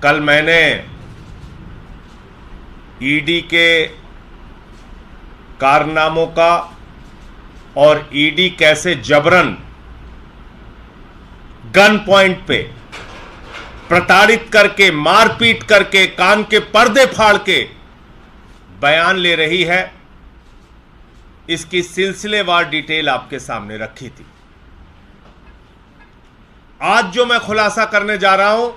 कल मैंने ईडी के कारनामों का और ईडी कैसे जबरन गन पॉइंट पे प्रताड़ित करके, मारपीट करके, कान के पर्दे फाड़ के बयान ले रही है, इसकी सिलसिलेवार डिटेल आपके सामने रखी थी। आज जो मैं खुलासा करने जा रहा हूं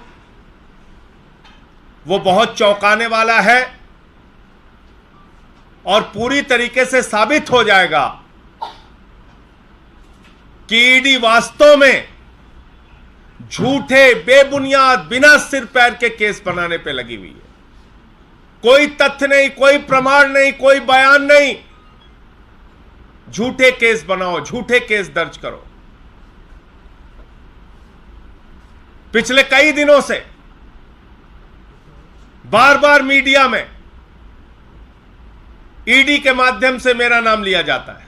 वो बहुत चौंकाने वाला है और पूरी तरीके से साबित हो जाएगा कि ईडी वास्तव में झूठे, बेबुनियाद, बिना सिर पैर के केस बनाने पे लगी हुई है। कोई तथ्य नहीं, कोई प्रमाण नहीं, कोई बयान नहीं, झूठे केस बनाओ, झूठे केस दर्ज करो। पिछले कई दिनों से बार बार मीडिया में ईडी के माध्यम से मेरा नाम लिया जाता है।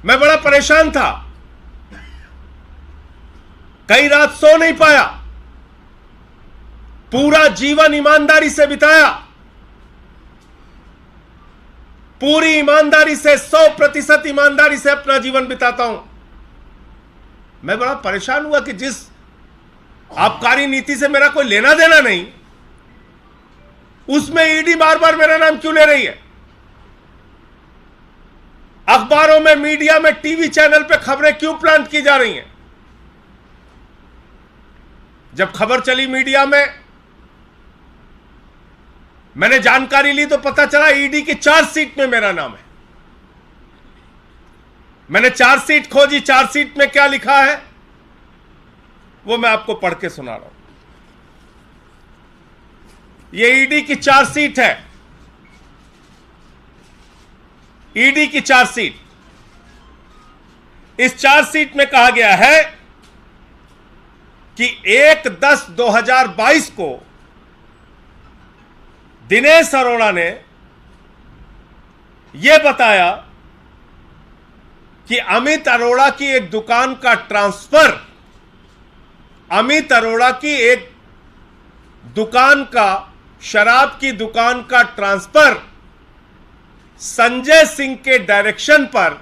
मैं बड़ा परेशान था, कई रात सो नहीं पाया, पूरा जीवन ईमानदारी से बिताया, पूरी ईमानदारी से, 100% ईमानदारी से अपना जीवन बिताता हूं। मैं बड़ा परेशान हुआ कि जिस आबकारी नीति से मेरा कोई लेना देना नहीं, उसमें ईडी बार बार मेरा नाम क्यों ले रही है। अखबारों में, मीडिया में, टीवी चैनल पे खबरें क्यों प्लांट की जा रही हैं। जब खबर चली मीडिया में, मैंने जानकारी ली तो पता चला ईडी की चार्जशीट में मेरा नाम है। मैंने चार्जशीट खोजी, चार्जशीट में क्या लिखा है वो मैं आपको पढ़ के सुना रहा हूं। ये ईडी की चार्जशीट है, ईडी की चार्जशीट। इस चार्जशीट में कहा गया है कि 1/10/2022 को दिनेश अरोड़ा ने यह बताया कि अमित अरोड़ा की एक दुकान का ट्रांसफर, अमित अरोड़ा की एक दुकान का, शराब की दुकान का ट्रांसफर संजय सिंह के डायरेक्शन पर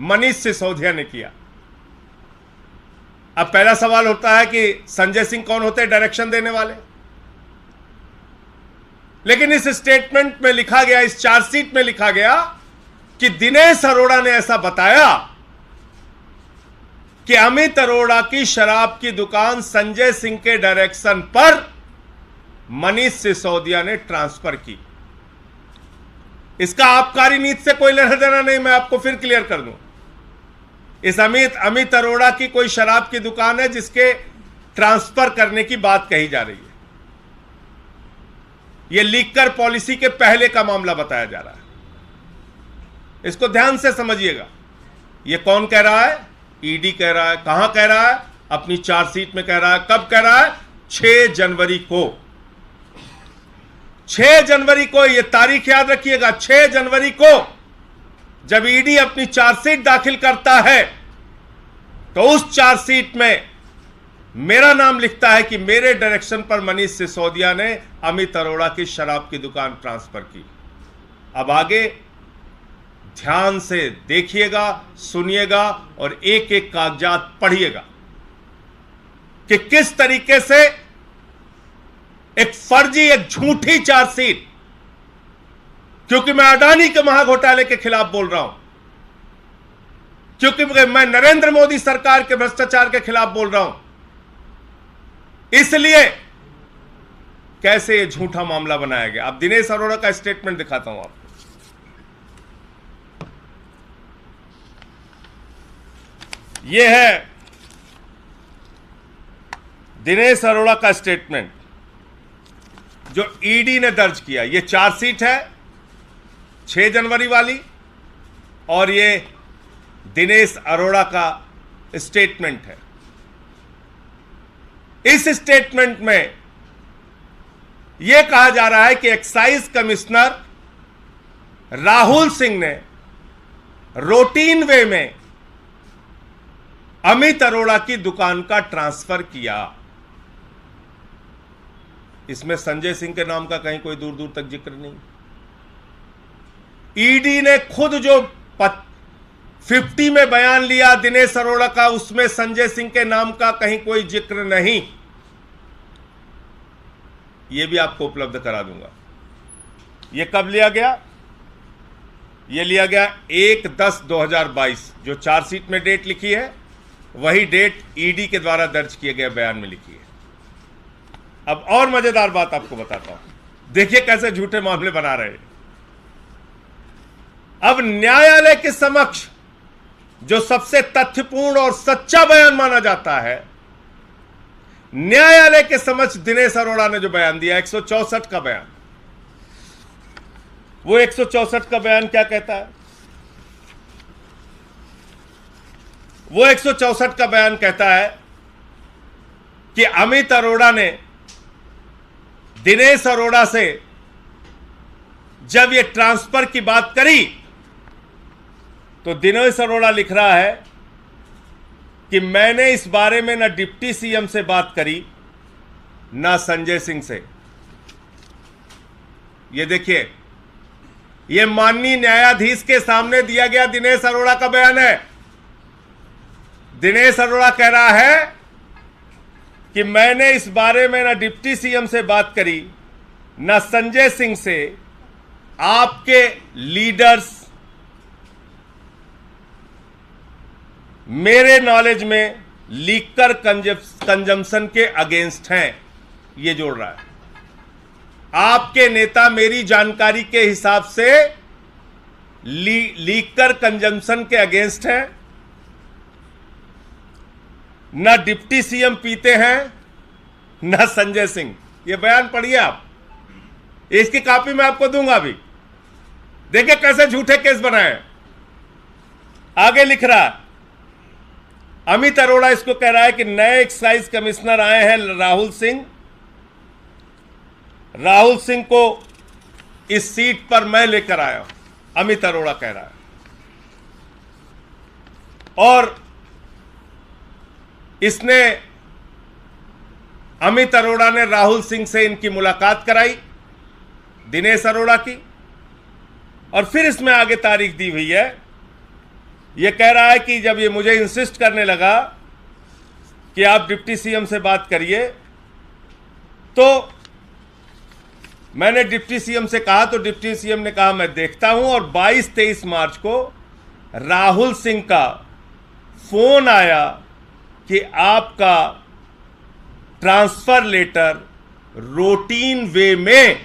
मनीष सिसोदिया ने किया। अब पहला सवाल होता है कि संजय सिंह कौन होते हैं डायरेक्शन देने वाले। लेकिन इस स्टेटमेंट में लिखा गया, इस चार्जशीट में लिखा गया कि दिनेश अरोड़ा ने ऐसा बताया कि अमित अरोड़ा की शराब की दुकान संजय सिंह के डायरेक्शन पर मनीष सिसोदिया ने ट्रांसफर की। इसका आबकारी नीति से कोई लेना देना नहीं, मैं आपको फिर क्लियर कर दूं। इस अमित अरोड़ा की कोई शराब की दुकान है जिसके ट्रांसफर करने की बात कही जा रही है। यह लीकर पॉलिसी के पहले का मामला बताया जा रहा है। इसको ध्यान से समझिएगा। यह कौन कह रहा है? ईडी कह रहा है। कहां कह रहा है? अपनी चार्जशीट में कह रहा है। कब कह रहा है? 6 जनवरी को। 6 जनवरी को, यह तारीख याद रखिएगा, 6 जनवरी को जब ईडी अपनी चार्जशीट दाखिल करता है तो उस चार्जशीट में मेरा नाम लिखता है कि मेरे डायरेक्शन पर मनीष सिसोदिया ने अमित अरोड़ा की शराब की दुकान ट्रांसफर की। अब आगे ध्यान से देखिएगा, सुनिएगा और एक एक कागजात पढ़िएगा कि किस तरीके से एक फर्जी, एक झूठी चार्जशीट, क्योंकि मैं अडानी के महाघोटाले के खिलाफ बोल रहा हूं, क्योंकि मैं नरेंद्र मोदी सरकार के भ्रष्टाचार के खिलाफ बोल रहा हूं, इसलिए कैसे यह झूठा मामला बनाया गया। अब दिनेश अरोड़ा का स्टेटमेंट दिखाता हूं आपको। यह है दिनेश अरोड़ा का स्टेटमेंट जो ईडी ने दर्ज किया। यह चार्जशीट है 6 जनवरी वाली और यह दिनेश अरोड़ा का स्टेटमेंट है। इस स्टेटमेंट में यह कहा जा रहा है कि एक्साइज कमिश्नर राहुल सिंह ने रूटीन वे में अमित अरोड़ा की दुकान का ट्रांसफर किया। इसमें संजय सिंह के नाम का कहीं कोई दूर दूर तक जिक्र नहीं। ईडी ने खुद जो 50 में बयान लिया दिनेश अरोड़ा का, उसमें संजय सिंह के नाम का कहीं कोई जिक्र नहीं। यह भी आपको उपलब्ध करा दूंगा। यह कब लिया गया? यह लिया गया 1/10/2022। जो चार्जशीट में डेट लिखी है वही डेट ईडी के द्वारा दर्ज किए गए बयान में लिखी है। अब और मजेदार बात आपको बताता हूं, देखिए कैसे झूठे मामले बना रहे हैं। अब न्यायालय के समक्ष जो सबसे तथ्यपूर्ण और सच्चा बयान माना जाता है, न्यायालय के समक्ष दिनेश अरोड़ा ने जो बयान दिया 164 का बयान, वो 164 का बयान क्या कहता है? वो 164 का बयान कहता है कि अमित अरोड़ा ने दिनेश अरोड़ा से जब ये ट्रांसफर की बात करी तो दिनेश अरोड़ा लिख रहा है कि मैंने इस बारे में ना डिप्टी सीएम से बात करी ना संजय सिंह से। ये देखिए, ये माननीय न्यायाधीश के सामने दिया गया दिनेश अरोड़ा का बयान है। दिनेश अरोड़ा कह रहा है कि मैंने इस बारे में ना डिप्टी सीएम से बात करी ना संजय सिंह से। आपके लीडर्स मेरे नॉलेज में लीकर कंजम्पशन के अगेंस्ट हैं, ये जोड़ रहा है। आपके नेता मेरी जानकारी के हिसाब से लीकर कंजम्पशन के अगेंस्ट हैं। ना डिप्टी सीएम पीते हैं ना संजय सिंह। ये बयान पढ़िए आप, इसकी कॉपी मैं आपको दूंगा अभी। देखिए कैसे झूठे केस बनाए। आगे लिख रहा है, अमित अरोड़ा इसको कह रहा है कि नए एक्साइज कमिश्नर आए हैं राहुल सिंह। राहुल सिंह को इस सीट पर मैं लेकर आया हूं, अमित अरोड़ा कह रहा है। और इसने अमित अरोड़ा ने राहुल सिंह से इनकी मुलाकात कराई, दिनेश अरोड़ा की। और फिर इसमें आगे तारीख दी हुई है। यह कह रहा है कि जब ये मुझे इंसिस्ट करने लगा कि आप डिप्टी सीएम से बात करिए, तो मैंने डिप्टी सीएम से कहा, तो डिप्टी सीएम ने कहा मैं देखता हूं। और 22-23 मार्च को राहुल सिंह का फोन आया कि आपका ट्रांसफर लेटर रूटीन वे में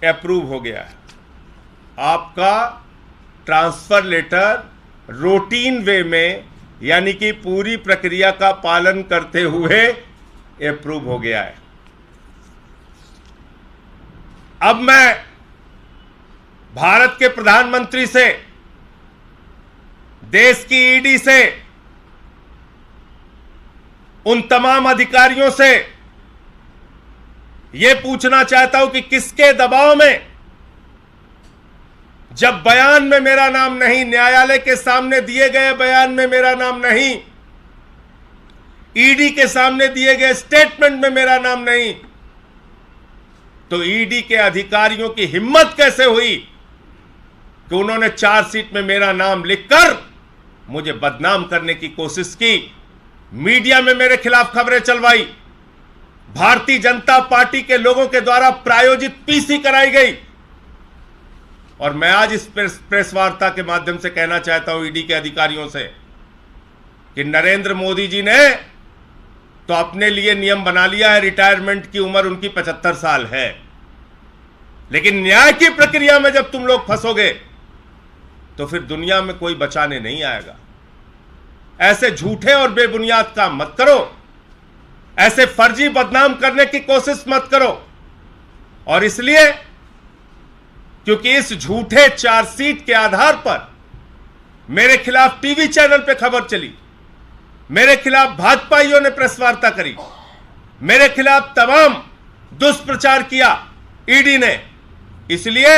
अप्रूव हो गया है। आपका ट्रांसफर लेटर रूटीन वे में, यानी कि पूरी प्रक्रिया का पालन करते हुए अप्रूव हो गया है। अब मैं भारत के प्रधानमंत्री से, देश की ईडी से, उन तमाम अधिकारियों से यह पूछना चाहता हूं कि किसके दबाव में, जब बयान में मेरा नाम नहीं, न्यायालय के सामने दिए गए बयान में मेरा नाम नहीं, ईडी के सामने दिए गए स्टेटमेंट में मेरा नाम नहीं, तो ईडी के अधिकारियों की हिम्मत कैसे हुई कि उन्होंने चार्जशीट में मेरा नाम लिखकर मुझे बदनाम करने की कोशिश की, मीडिया में मेरे खिलाफ खबरें चलवाई, भारतीय जनता पार्टी के लोगों के द्वारा प्रायोजित पीसी कराई गई। और मैं आज इस प्रेस वार्ता के माध्यम से कहना चाहता हूं ईडी के अधिकारियों से कि नरेंद्र मोदी जी ने तो अपने लिए नियम बना लिया है, रिटायरमेंट की उम्र उनकी 75 साल है, लेकिन न्याय की प्रक्रिया में जब तुम लोग फंसोगे तो फिर दुनिया में कोई बचाने नहीं आएगा। ऐसे झूठे और बेबुनियाद काम मत करो, ऐसे फर्जी बदनाम करने की कोशिश मत करो। और इसलिए क्योंकि इस झूठे चार्जशीट के आधार पर मेरे खिलाफ टीवी चैनल पे खबर चली, मेरे खिलाफ भाजपाइयों ने प्रेस वार्ता करी, मेरे खिलाफ तमाम दुष्प्रचार किया ईडी ने, इसलिए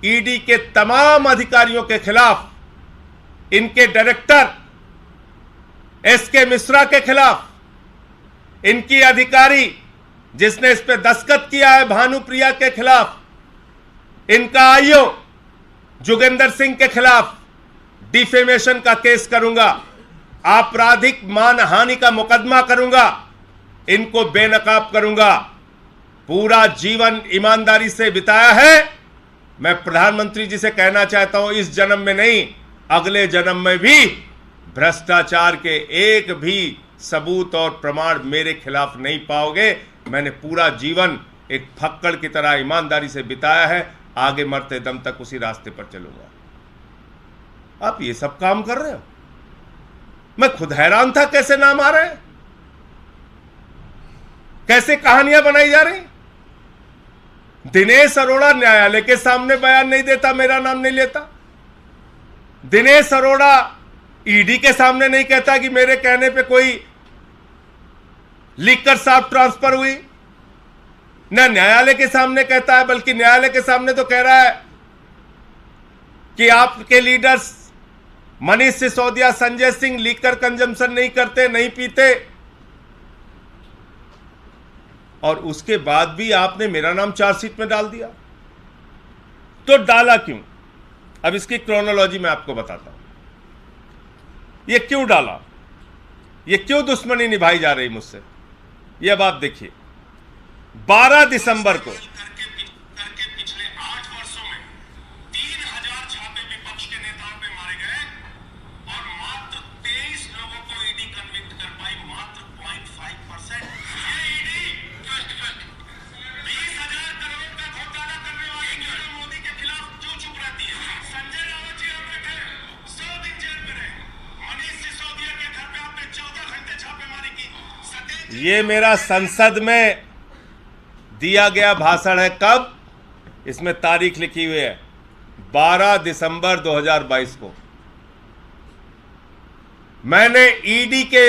ईडी के तमाम अधिकारियों के खिलाफ, इनके डायरेक्टर एसके मिश्रा के खिलाफ, इनकी अधिकारी जिसने इस पे दस्तखत किया है भानुप्रिया के खिलाफ, इनका आईओ जोगेंद्र सिंह के खिलाफ डिफेमेशन का केस करूंगा, आपराधिक मानहानि का मुकदमा करूंगा, इनको बेनकाब करूंगा। पूरा जीवन ईमानदारी से बिताया है। मैं प्रधानमंत्री जी से कहना चाहता हूं, इस जन्म में नहीं, अगले जन्म में भी भ्रष्टाचार के एक भी सबूत और प्रमाण मेरे खिलाफ नहीं पाओगे। मैंने पूरा जीवन एक फक्कड़ की तरह ईमानदारी से बिताया है, आगे मरते दम तक उसी रास्ते पर चलूंगा। आप ये सब काम कर रहे हो, मैं खुद हैरान था कैसे नाम आ रहे हैं, कैसे कहानियां बनाई जा रही। दिनेश अरोड़ा न्यायालय के सामने बयान नहीं देता, मेरा नाम नहीं लेता। दिनेश अरोड़ा ईडी के सामने नहीं कहता कि मेरे कहने पे कोई लिकर साहब ट्रांसफर हुई, न न्यायालय के सामने कहता है, बल्कि न्यायालय के सामने तो कह रहा है कि आपके leaders Manish Sisodia, Sanjay Singh liquor consumption नहीं करते, नहीं पीते, और उसके बाद भी आपने मेरा नाम चार्जशीट में डाल दिया। तो डाला क्यों? अब इसकी क्रोनोलॉजी मैं आपको बताता हूं। ये क्यों डाला, ये क्यों दुश्मनी निभाई जा रही मुझसे, ये अब आप देखिए। 12 दिसंबर को पिछले 8 वर्षों में 3000 छापे विपक्ष के नेताओं पे मारे गए और मात्र 23 लोगों को ईडी कन्विक्ट कर पाई, मात्र 0.5%। ये ईडी 20,000 करोड़ का घोटाला करने वाली नीरव मोदी के खिलाफ क्यों चुप रहती है? संजय रावत जी हम बैठे 100 दिन जेल में रहे, मनीष सिसोदिया के घर पे आपने 14 घंटे छापेमारी की। ये मेरा संसद में दिया गया भाषण है। कब? इसमें तारीख लिखी हुई है 12 दिसंबर 2022 को। मैंने ईडी के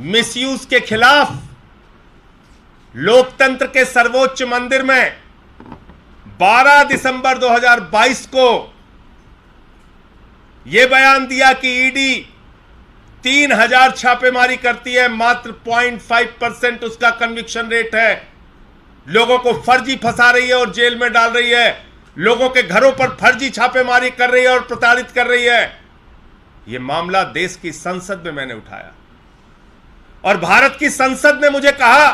मिसयूज के खिलाफ लोकतंत्र के सर्वोच्च मंदिर में 12 दिसंबर 2022 को यह बयान दिया कि ईडी 3000 छापेमारी करती है, मात्र 0.5% उसका कन्विक्शन रेट है। लोगों को फर्जी फंसा रही है और जेल में डाल रही है, लोगों के घरों पर फर्जी छापेमारी कर रही है और प्रताड़ित कर रही है। यह मामला देश की संसद में मैंने उठाया और भारत की संसद ने मुझे कहा,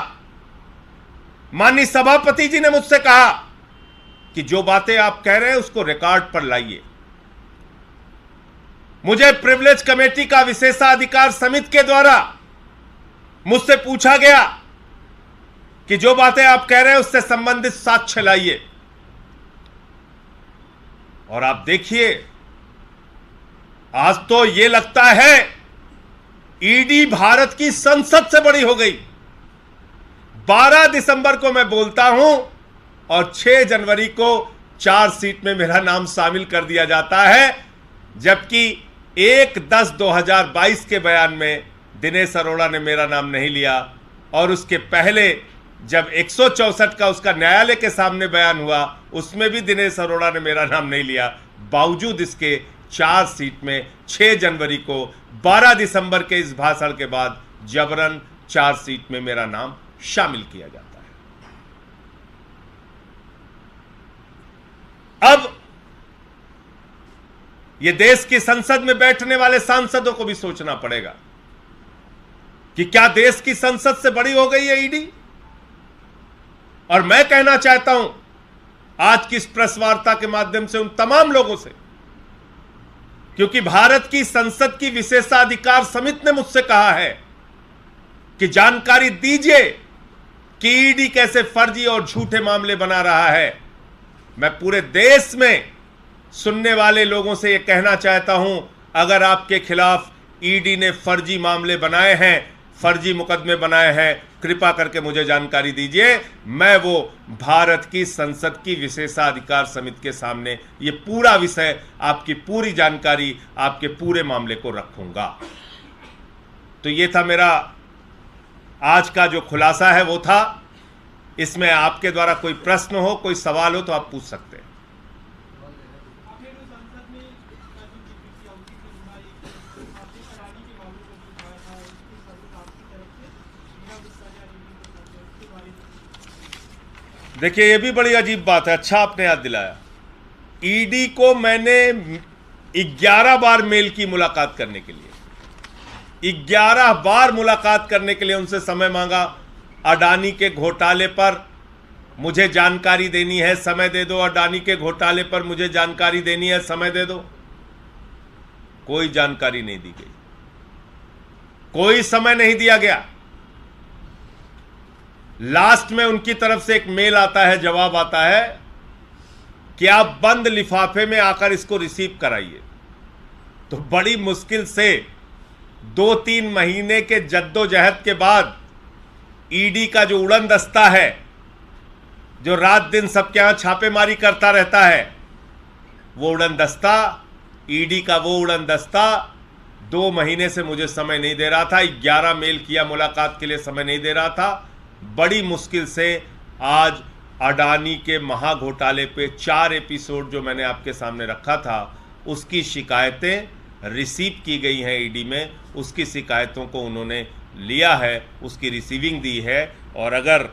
माननीय सभापति जी ने मुझसे कहा कि जो बातें आप कह रहे हैं उसको रिकॉर्ड पर लाइए। मुझे प्रिविलेज कमेटी का विशेषाधिकार समिति के द्वारा मुझसे पूछा गया कि जो बातें आप कह रहे हैं उससे संबंधित साक्ष्य लाइए। और आप देखिए, आज तो यह लगता है ईडी भारत की संसद से बड़ी हो गई। 12 दिसंबर को मैं बोलता हूं और 6 जनवरी को चार्जशीट में मेरा नाम शामिल कर दिया जाता है, जबकि 1/10/2022 के बयान में दिनेश अरोड़ा ने मेरा नाम नहीं लिया, और उसके पहले जब 164 का उसका न्यायालय के सामने बयान हुआ उसमें भी दिनेश अरोड़ा ने मेरा नाम नहीं लिया। बावजूद इसके चार्जशीट में 6 जनवरी को 12 दिसंबर के इस भाषण के बाद जबरन चार्जशीट में मेरा नाम शामिल किया जाता है। अब यह देश की संसद में बैठने वाले सांसदों को भी सोचना पड़ेगा कि क्या देश की संसद से बड़ी हो गई है ईडी। और मैं कहना चाहता हूं आज की इस प्रेस वार्ता के माध्यम से उन तमाम लोगों से, क्योंकि भारत की संसद की विशेषाधिकार समिति ने मुझसे कहा है कि जानकारी दीजिए कि ईडी कैसे फर्जी और झूठे मामले बना रहा है। मैं पूरे देश में सुनने वाले लोगों से यह कहना चाहता हूं, अगर आपके खिलाफ ईडी ने फर्जी मामले बनाए हैं, फर्जी मुकदमे बनाए हैं, कृपा करके मुझे जानकारी दीजिए। मैं वो भारत की संसद की विशेषाधिकार समिति के सामने ये पूरा विषय, आपकी पूरी जानकारी, आपके पूरे मामले को रखूंगा। तो ये था मेरा आज का जो खुलासा है, वो था। इसमें आपके द्वारा कोई प्रश्न हो, कोई सवाल हो तो आप पूछ सकते हैं। देखिए, ये भी बड़ी अजीब बात है। अच्छा आपने याद दिलाया। ईडी को मैंने 11 बार मेल की मुलाकात करने के लिए, 11 बार मुलाकात करने के लिए उनसे समय मांगा। अडानी के घोटाले पर मुझे जानकारी देनी है, समय दे दो। अडानी के घोटाले पर मुझे जानकारी देनी है, समय दे दो। कोई जानकारी नहीं दी गई, कोई समय नहीं दिया गया। लास्ट में उनकी तरफ से एक मेल आता है, जवाब आता है कि आप बंद लिफाफे में आकर इसको रिसीव कराइए। तो बड़ी मुश्किल से 2-3 महीने के जद्दोजहद के बाद ईडी का जो उड़न दस्ता है, जो रात दिन सबके यहां छापेमारी करता रहता है, वो उड़न दस्ता, ईडी का वो उड़न दस्ता 2 महीने से मुझे समय नहीं दे रहा था। 11 मेल किया, मुलाकात के लिए समय नहीं दे रहा था। बड़ी मुश्किल से आज अडानी के महाघोटाले पे 4 एपिसोड जो मैंने आपके सामने रखा था, उसकी शिकायतें रिसीव की गई हैं ईडी में। उसकी शिकायतों को उन्होंने लिया है, उसकी रिसीविंग दी है, और अगर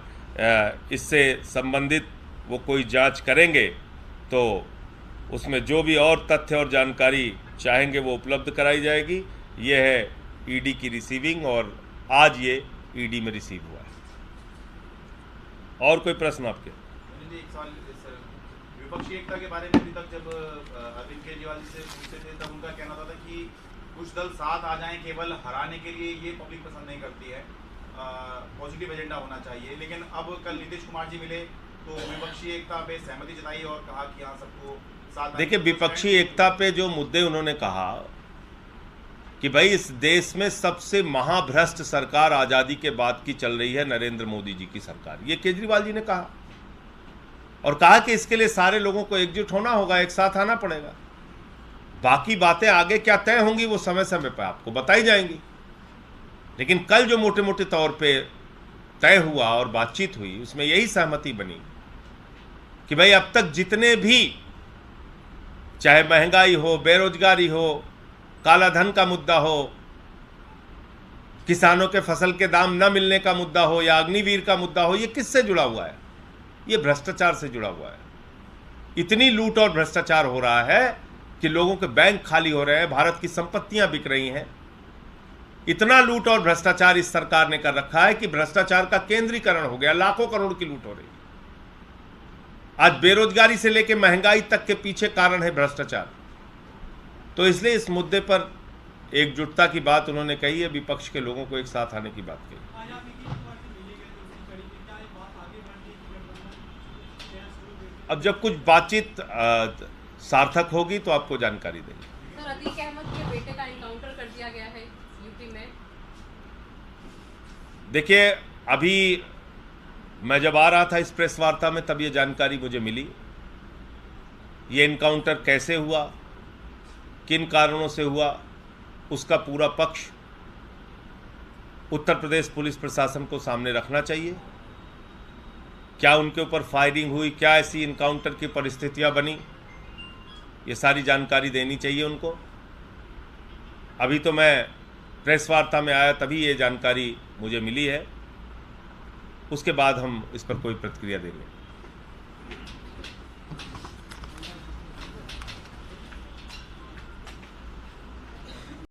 इससे संबंधित वो कोई जांच करेंगे तो उसमें जो भी और तथ्य और जानकारी चाहेंगे वो उपलब्ध कराई जाएगी। ये है ईडी की रिसीविंग, और आज ये ईडी में रिसीव हुआ है। और कोई प्रश्न आपके? एक सवाल विपक्षी एकता के बारे में अभी तक जब अरविंद केजरीवाल जी से पूछते थे तब उनका कहना था कि कुछ दल साथ आ जाएं केवल हराने के लिए, ये पब्लिक पसंद नहीं करती है, पॉजिटिव एजेंडा होना चाहिए। लेकिन अब कल नीतीश कुमार जी मिले तो विपक्षी एकता पे सहमति जताई और कहा कि हाँ सबको साथ। देखिए, विपक्षी एकता पे जो मुद्दे उन्होंने कहा कि भाई इस देश में सबसे महाभ्रष्ट सरकार आज़ादी के बाद की चल रही है नरेंद्र मोदी जी की सरकार, ये केजरीवाल जी ने कहा। और कहा कि इसके लिए सारे लोगों को एकजुट होना होगा, एक साथ आना पड़ेगा। बाकी बातें आगे क्या तय होंगी वो समय समय पर आपको बताई जाएंगी। लेकिन कल जो मोटे मोटे तौर पे तय हुआ और बातचीत हुई, उसमें यही सहमति बनी कि भाई अब तक जितने भी, चाहे महंगाई हो, बेरोजगारी हो, काला धन का मुद्दा हो, किसानों के फसल के दाम न मिलने का मुद्दा हो, या अग्निवीर का मुद्दा हो, ये किससे जुड़ा हुआ है? ये भ्रष्टाचार से जुड़ा हुआ है। इतनी लूट और भ्रष्टाचार हो रहा है कि लोगों के बैंक खाली हो रहे हैं, भारत की संपत्तियां बिक रही हैं। इतना लूट और भ्रष्टाचार इस सरकार ने कर रखा है कि भ्रष्टाचार का केंद्रीकरण हो गया, लाखों करोड़ की लूट हो रही है। आज बेरोजगारी से लेकर महंगाई तक के पीछे कारण है भ्रष्टाचार। तो इसलिए इस मुद्दे पर एकजुटता की बात उन्होंने कही है, विपक्ष के लोगों को एक साथ आने की बात कही। अब जब कुछ बातचीत सार्थक होगी तो आपको जानकारी देंगे। सर, अतीक अहमद के बेटे का एनकाउंटर कर दिया गया है यूपी में। देखिए, अभी मैं जब आ रहा था इस प्रेस वार्ता में तब ये जानकारी मुझे मिली। ये एनकाउंटर कैसे हुआ, किन कारणों से हुआ, उसका पूरा पक्ष उत्तर प्रदेश पुलिस प्रशासन को सामने रखना चाहिए। क्या उनके ऊपर फायरिंग हुई, क्या ऐसी इनकाउंटर की परिस्थितियां बनी, ये सारी जानकारी देनी चाहिए उनको। अभी तो मैं प्रेस वार्ता में आया तभी ये जानकारी मुझे मिली है, उसके बाद हम इस पर कोई प्रतिक्रिया देंगे।